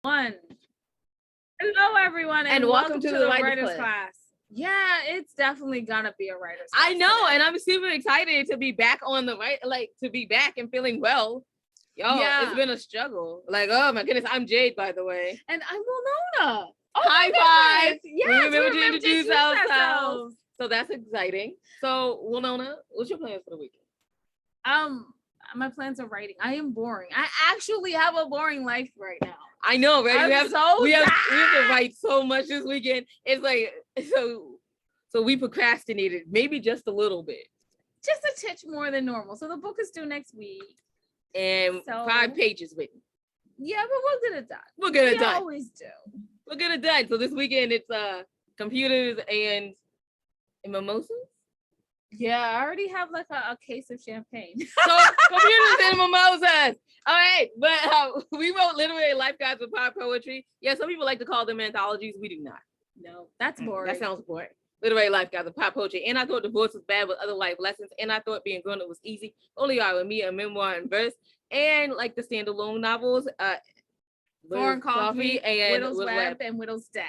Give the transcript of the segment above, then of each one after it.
One. Hello, everyone, and welcome to the writers class. Yeah, it's definitely gonna be a writers class. I know, today. and I'm super excited to be back on the to be back and feeling well. It's been a struggle. Oh my goodness, I'm Jade, by the way. And I'm Winona. Oh, high five. Yes, we remember to introduce ourselves. So that's exciting. So, Winona, what's your plans for the weekend? My plans are writing. I am boring. I actually have a boring life right now. I know, right? We have to write so much this weekend. It's like so we procrastinated maybe just a little bit. Just a titch more than normal. So the book is due next week. And 5 pages written. Yeah, but we'll get it done. We always do. We'll get it done. So this weekend it's computers and mimosas. Yeah, I already have a case of champagne. So computers and mimosas. All right, but we wrote literary life guides with pop poetry. Yeah, some people like to call them anthologies. We do not. No, that's boring. That sounds boring. Literary life guides with pop poetry. And I thought divorce was bad with other life lessons. And I thought being grown up was easy. Only I with me, a memoir and verse. And like the standalone novels, Foreign Coffee, and Widow's Web, and Widow's Debt.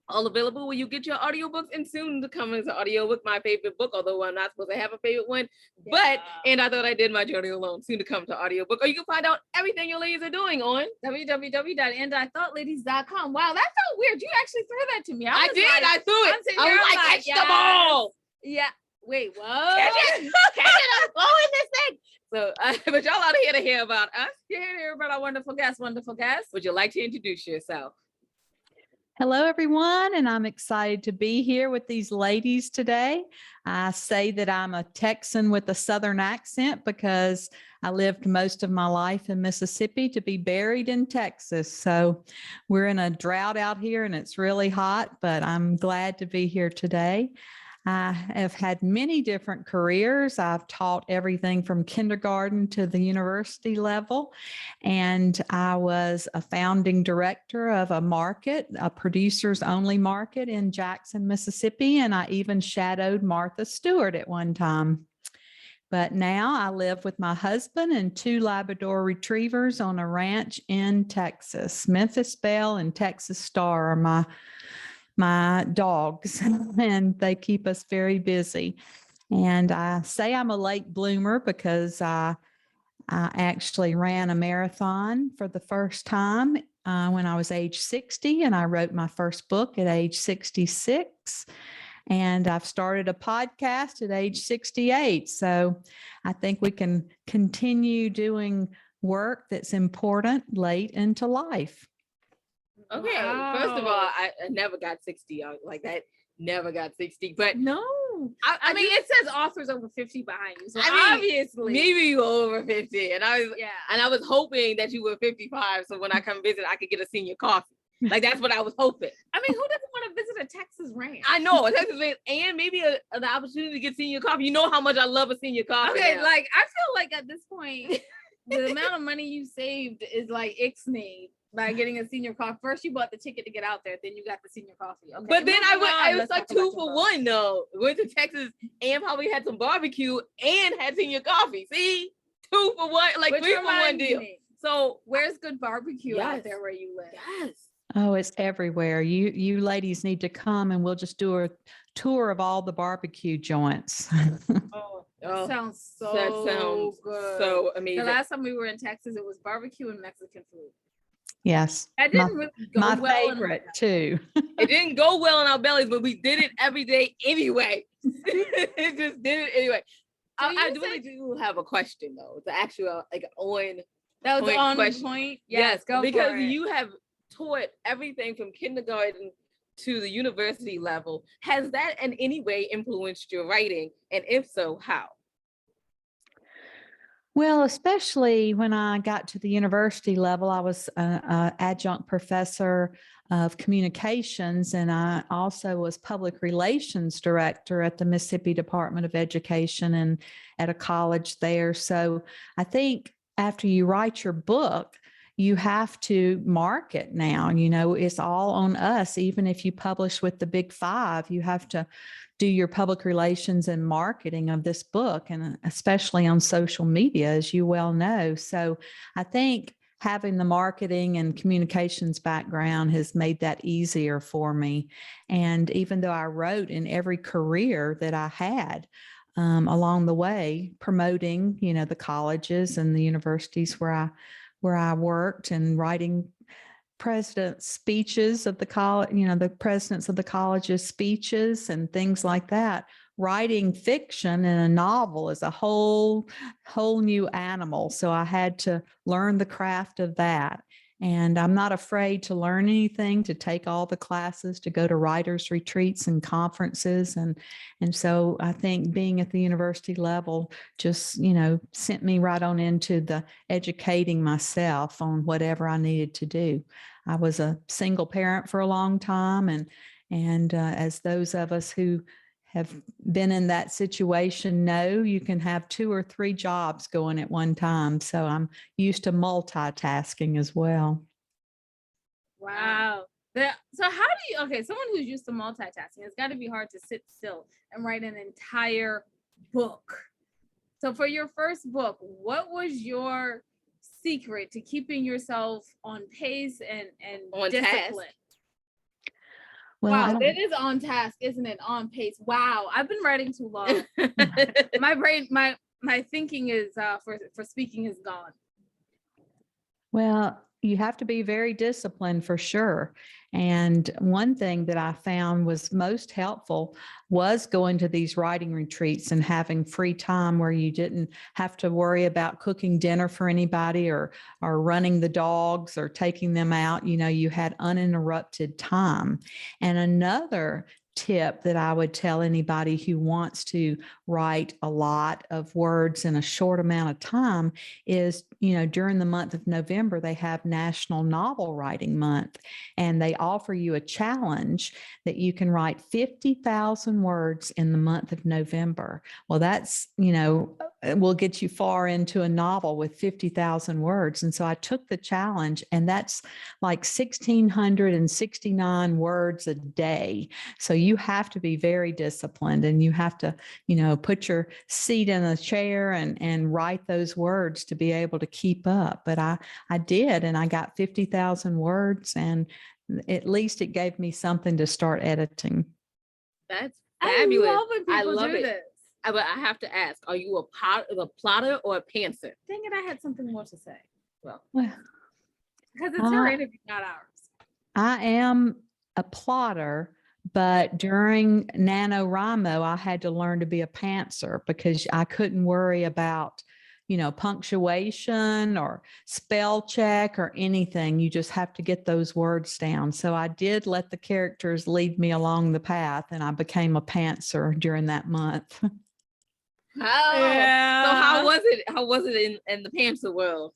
All available where you get your audiobooks, and soon to come as an audiobook, my favorite book, although I'm not supposed to have a favorite one. Yeah. And I thought I did my journey alone, soon to come to audiobook. Or you can find out everything your ladies are doing on www.andithoughtladies.com. Wow, that felt weird. You actually threw that to me. I threw it. I was like, catch the ball. Yeah. Wait, what? Catch it. I'm blowing this thing. So, but y'all out here to hear about us. You're here to hear about our wonderful guests. Would you like to introduce yourself? Hello, everyone, and I'm excited to be here with these ladies today. I say that I'm a Texan with a Southern accent because I lived most of my life in Mississippi to be buried in Texas. So we're in a drought out here and it's really hot, but I'm glad to be here today. I have had many different careers. I've taught everything from kindergarten to the university level. And I was a founding director of a market, a producers only market in Jackson, Mississippi. And I even shadowed Martha Stewart at one time. But now I live with my husband and 2 Labrador retrievers on a ranch in Texas. Memphis Belle and Texas Star are my dogs, and they keep us very busy. And I say I'm a late bloomer because I actually ran a marathon for the first time when I was age 60, and I wrote my first book at age 66. And I've started a podcast at age 68. So I think we can continue doing work that's important late into life. Okay, wow. First of all, I never got 60 like that. Never got 60, but no. I mean, it says authors over 50 behind you, so obviously maybe you were over 50, and I was hoping that you were 55, so when I come visit, I could get a senior coffee. Like that's what I was hoping. I mean, who doesn't want to visit a Texas ranch? I know a Texas ranch, and maybe an opportunity to get senior coffee. You know how much I love a senior coffee. Okay, now. I feel like at this point, the amount of money you saved is like ixnay. By getting a senior coffee. First you bought the ticket to get out there, then you got the senior coffee. Okay. But then I was like 2 for 1 though. Went to Texas and probably had some barbecue and had senior coffee. See? 2 for 1, like which 3 for 1 deal. So where's good barbecue out there where you live? Yes. Oh, it's everywhere. You ladies need to come and we'll just do a tour of all the barbecue joints. That sounds good. So amazing. The last time we were in Texas, it was barbecue and Mexican food. Yes. That didn't really go my well favorite too. It didn't go well in our bellies, but we did it every day anyway. It just did it anyway. So I really do have a question though. It's actual on point. Yes, go because for it. you have taught everything from kindergarten to the university level. Has that in any way influenced your writing? And if so, how? Well, especially when I got to the university level, I was an adjunct professor of communications, and I also was public relations director at the Mississippi Department of Education and at a college there. So I think after you write your book, you have to market now. It's all on us. Even if you publish with the big 5, you have to do your public relations and marketing of this book, and especially on social media, as you well know. So I think having the marketing and communications background has made that easier for me. And even though I wrote in every career that I had along the way, promoting, the colleges and the universities where I worked, and writing president's speeches of the college, the presidents of the college's speeches and things like that. Writing fiction in a novel is a whole new animal. So I had to learn the craft of that. And I'm not afraid to learn anything, to take all the classes, to go to writers' retreats and conferences. And so I think being at the university level just, sent me right on into the educating myself on whatever I needed to do. I was a single parent for a long time. And as those of us who have been in that situation know, you can have 2 or 3 jobs going at one time. So I'm used to multitasking as well. Wow. So how do you, okay, someone who's used to multitasking, it's got to be hard to sit still and write an entire book. So for your first book, what was your secret to keeping yourself on pace and On discipline? task. Well, Wow, it is on task, isn't it? On pace. Wow, I've been writing too long. My brain, my thinking is for speaking is gone. Well, you have to be very disciplined for sure. And one thing that I found was most helpful was going to these writing retreats and having free time where you didn't have to worry about cooking dinner for anybody or running the dogs or taking them out. You had uninterrupted time. And another tip that I would tell anybody who wants to write a lot of words in a short amount of time is, during the month of November, they have National Novel Writing Month, and they offer you a challenge that you can write 50,000 words in the month of November. Well, that's, will get you far into a novel with 50,000 words. And so I took the challenge, and that's like 1,669 words a day. So you have to be very disciplined, and you have to, put your seat in a chair and write those words to be able to keep up. But I did, and I got 50,000 words, and at least it gave me something to start editing. That's fabulous. I love when people do this. But I have to ask, are you a plotter or a pantser? Dang it, I had something more to say. Well, because it's your interview, not ours. I am a plotter, but during NaNoWriMo, I had to learn to be a pantser because I couldn't worry about, punctuation or spell check or anything. You just have to get those words down. So I did let the characters lead me along the path, and I became a pantser during that month. Yeah. So how was it? How was it in the pantser world?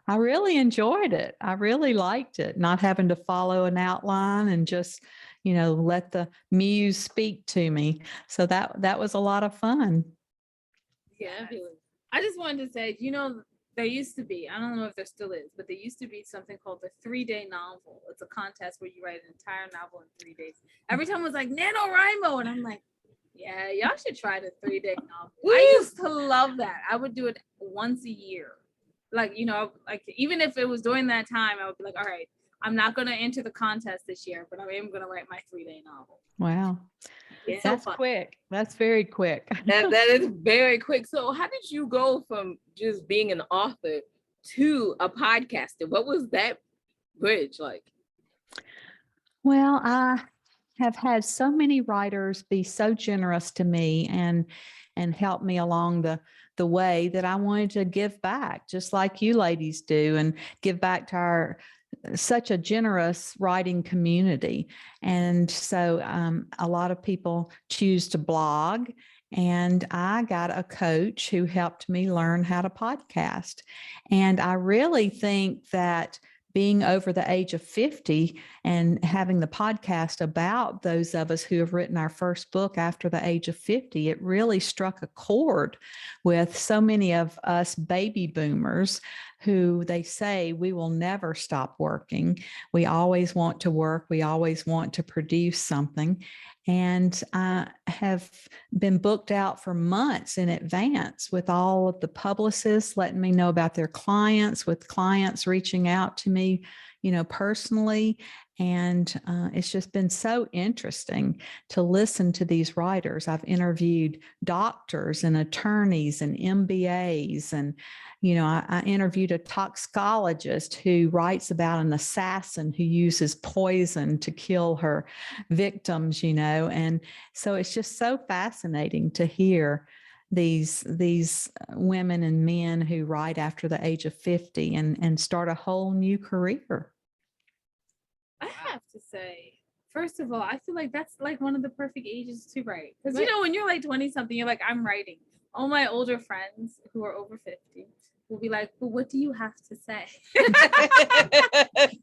I really enjoyed it. I really liked it, not having to follow an outline and just, let the muse speak to me. So that was a lot of fun. Yeah. I just wanted to say, there used to be, I don't know if there still is, but there used to be something called the 3-day novel. It's a contest where you write an entire novel in 3 days. Every time it was like NaNoWriMo, and I'm like, yeah, y'all should try the 3-day novel. I used to love that. I would do it once a year. Like, even if it was during that time, I would be like, all right, I'm not going to enter the contest this year, but I am going to write my 3-day novel. Wow. It's That's so fun. quick. That's very quick. That is very quick. So how did you go from just being an author to a podcaster? What was that bridge like? Well, I have had so many writers be so generous to me and help me along the way that I wanted to give back, just like you ladies do, and give back to such a generous writing community. And so a lot of people choose to blog, and I got a coach who helped me learn how to podcast. And I really think that being over the age of 50 and having the podcast about those of us who have written our first book after the age of 50, it really struck a chord with so many of us baby boomers who they say we will never stop working. We always want to work. We always want to produce something. And I have been booked out for months in advance with all of the publicists letting me know about their clients, with clients reaching out to me, personally. And it's just been so interesting to listen to these writers. I've interviewed doctors and attorneys and MBAs. And, I interviewed a toxicologist who writes about an assassin who uses poison to kill her victims, and so it's just so fascinating to hear these women and men who write after the age of 50 and start a whole new career. I have to say, first of all, I feel like that's like one of the perfect ages to write. Because, when you're like 20 something, you're like, I'm writing. All my older friends who are over 50 will be like, but what do you have to say?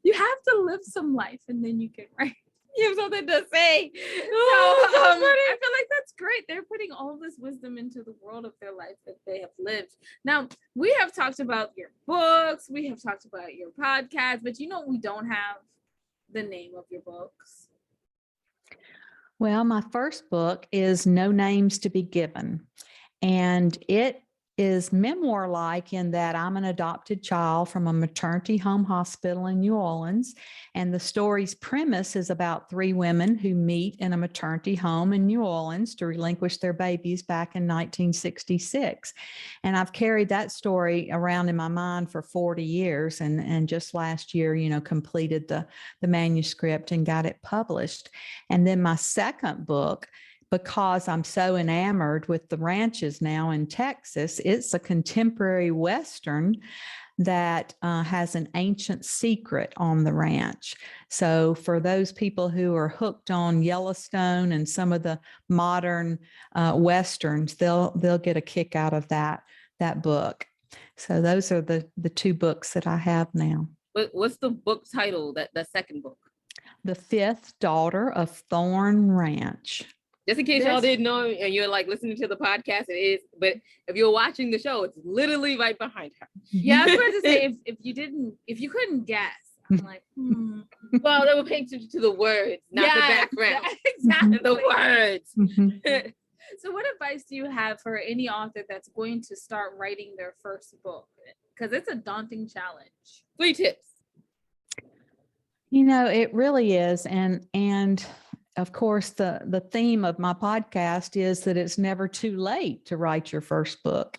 You have to live some life and then you can write. You have something to say. I feel like that's great. They're putting all this wisdom into the world of their life that they have lived. Now, we have talked about your books. We have talked about your podcast, but we don't have the name of your books. Well, my first book is No Names to Be Given, and it is memoir-like in that I'm an adopted child from a maternity home hospital in New Orleans. And the story's premise is about 3 women who meet in a maternity home in New Orleans to relinquish their babies back in 1966. And I've carried that story around in my mind for 40 years. And just last year, completed the manuscript and got it published. And then my second book, because I'm so enamored with the ranches now in Texas, it's a contemporary Western that has an ancient secret on the ranch. So for those people who are hooked on Yellowstone and some of the modern Westerns, they'll get a kick out of that book. So those are the 2 books that I have now. What's the book title, that second book? The Fifth Daughter of Thorn Ranch. Just in case y'all didn't know and you're like listening to the podcast, it is, but if you're watching the show, it's literally right behind her. Yeah, I was going to say, if you couldn't guess, I'm like, Well, they were paying attention to the words, not the background. Exactly. The words. Mm-hmm. So what advice do you have for any author that's going to start writing their first book? Because it's a daunting challenge. 3 tips. It really is. And of course, the theme of my podcast is that it's never too late to write your first book.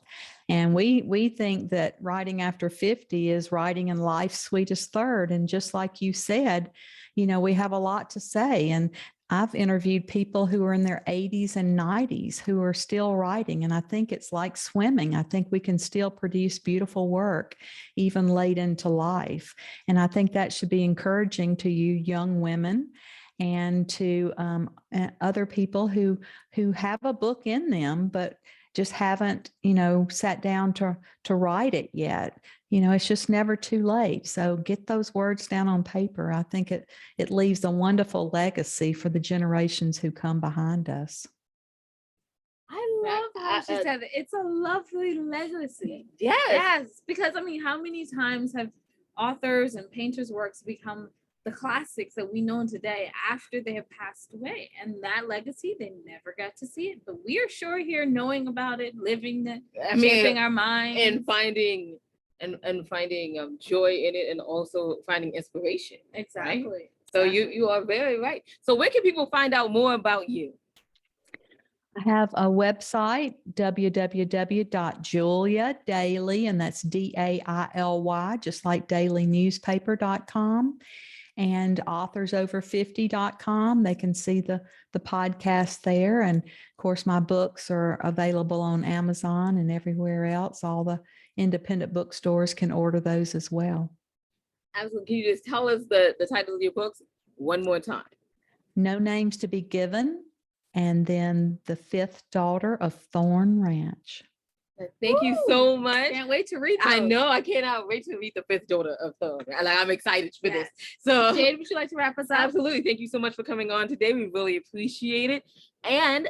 And we think that writing after 50 is writing in life's sweetest third. And just like you said, we have a lot to say. And I've interviewed people who are in their 80s and 90s who are still writing. And I think it's like swimming. I think we can still produce beautiful work even late into life. And I think that should be encouraging to you young women and to other people who have a book in them, but just haven't, sat down to write it yet. It's just never too late. So get those words down on paper. I think it leaves a wonderful legacy for the generations who come behind us. I love how she said it. It's a lovely legacy. Yes. Because how many times have authors and painters' works become the classics that we know today after they have passed away, and that legacy, they never got to see it, but we are sure here knowing about it, living it, shaping our minds, and finding joy in it, and also finding inspiration. Exactly. Right? So you are very right. So where can people find out more about you? I have a website, www.juliadaily, and that's DAILY, just like dailynewspaper.com. And authorsover50.com. They can see the podcast there. And of course, my books are available on Amazon and everywhere else. All the independent bookstores can order those as well. Absolutely. Can you just tell us the title of your books one more time? No Names to Be Given, and then The Fifth Daughter of Thorn Ranch. Thank you so much. Can't wait to read those. I know. I cannot wait to read The Fifth Daughter of Thorn. I'm excited for this. So, Jade, would you like to wrap us up? Absolutely. Thank you so much for coming on today. We really appreciate it. And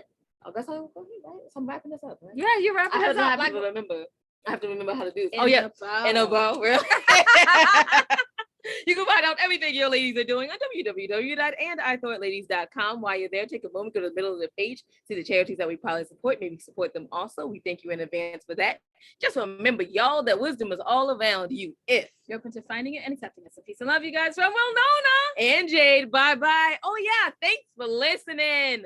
that's all right? So I'm wrapping this up, right? Yeah, you're wrapping I us up. Remember. I have to remember how to do this. And Oh yeah, a bow. and a bow. Really? You can find out everything your ladies are doing on www.andithoughitladies.com. While you're there, take a moment, go to the middle of the page, see the charities that we probably support, maybe support them also. We thank you in advance for that. Just remember, y'all, that wisdom is all around you if You're open to finding it and accepting it. So peace and love, you guys, from Winona and Jade. Bye-bye. Oh yeah, thanks for listening.